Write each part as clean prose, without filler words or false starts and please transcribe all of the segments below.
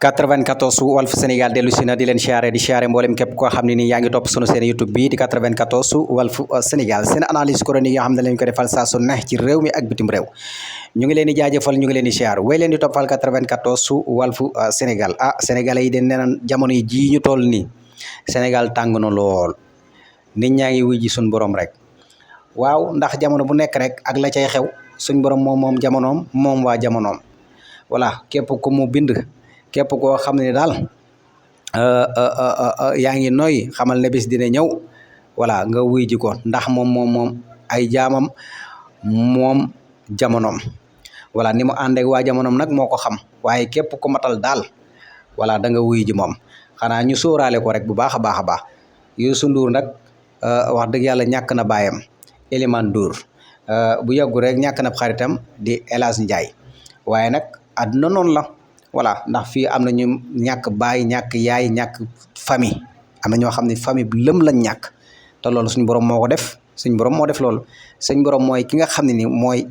94 Walf Sénégal dellu si na di leen siyaare di siyaare mboolem képp koo xam ne ni yaa ngi topp sunu seen YouTube bi di 94 Walf Sénégal seen analyse chronique yoo xam ne lañ ko defal saa su ne ci réew mi ak bitim réew ñu ngi leen di jaajëfal ñu ngi leen di siyaar way leen di toppal 94 Walf Sénégal sénégalais yi de nee na jamono yi ji ñu toll nii Sénégal tàng na lool nit ñaa ngi wuy ji suñ borom rek waaw ndax jamono bu nekk rek ak la cay xew suñ borom moom jamonoom moom waa jamonoom voilà képp ku mu bind képp koo xam ne daal yaa ngi noy xamal ne bis dina ñëw voilà nga wuy ji ko ndax moom ay jaamam moom jamonoom voilà ni mu ànd ak waa jamonoom nag moo ko xam waaye képp ku matal daal voilà da nga wuy ji moom xanaa ñu sóoraale ko rek bu baax a baax a baax Youssou Ndour nag wax dëgg yàlla ñàkk na baayam Elimane Ndour bu yàggu rek ñàkk na xaritam di El Hadj Ndiaye waaye nag àdduna noonu la voilà ndax fii am na ñu ñàkk baay ñàkk yaay ñàkk famille am na ñoo xam ne famille bi lëm lañ ñàkk te loolu suñu borom moo ko def suñu borom moo def loolu suñu borom mooy ki nga xam ne ni mooy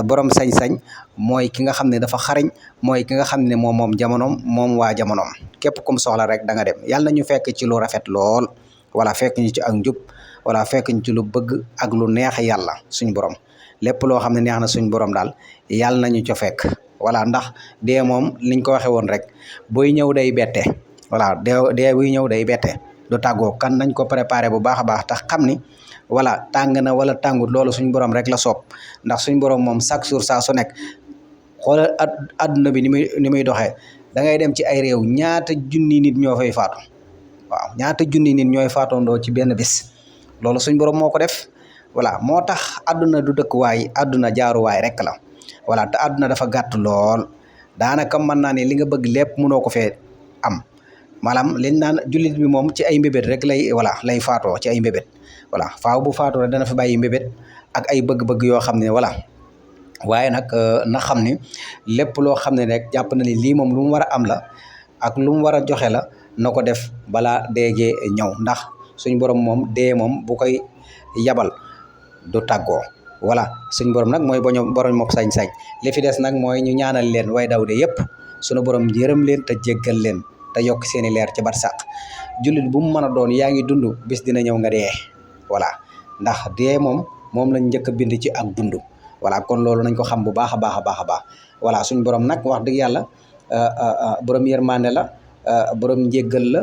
borom sañ-sañ mooy ki nga xam ne dafa xarañ mooy ki nga xam ne moom jamonoom moom waa jamonoom képp kum soxla rek da nga dem yàlla na ñu fekk ci lu rafet lool voilà fekk ñu ci ak njub voilà fekk ñu ci lu bëgg ak lu neex yàlla suñu borom lépp loo xam ne neex na suñu borom daal yàlla nañu co fekk voilà ndax dee moom liñ ko waxee woon rek booy ñëw day bette voilà dee buy ñëw day bette du tàggoo kan nañ ko préparé bu baax a baax tax xam ni voilà tàng na wala tàngut loolu suñu borom rek la soob ndax suñu borom moom chaque jour saa su nekk xoolal adduna bi ni muy doxee da ngay dem ci ay réew ñaata junni nit ñoo fay faatu waaw ñaata junni nit ñooy faatoondoo ci benn bis loolu suñu borom moo ko def voilà moo tax adduna du dëkkuwaay adduna jaaruwaay rek la voilà te adduna dafa gàtt lool daanaka mën naa ne li nga bëgg lépp mënoo ko fee am maanaam liñ naan jullit bi moom ci ay mbébét rek lay faatoo ci ay mbébét voilà faaw bu faatoo rek dana fi bàyyi mbébét ak ay bëgg-bëgg yoo xam ne voilà waaye nag na xam ni lépp loo xam ne rek jàpp na ni lii moom lu mu war a am la ak lu mu war a joxe la na ko def balaa déegee ñëw ndax suñ borom moom dee moom bu koy yabal du tàggoo voilà suñ borom nag mooy borom mook sañ-sañ li fi des nag mooy ñu ñaanal leen way daw de yëpp suñu borom yërëm leen te jéggal leen te yokk seeni leer ci barsàq jullit bu mu mën a doon yaa ngi dund bis dina ñëw nga dee voilà ndax dee moom lañ njëkk a bind ci ak dund voilà kon loolu nañ ko xam bu baax a baax a baax a baax voilà suñ borom nag wax dëgg yàlla borom yërmande la borom njéggal la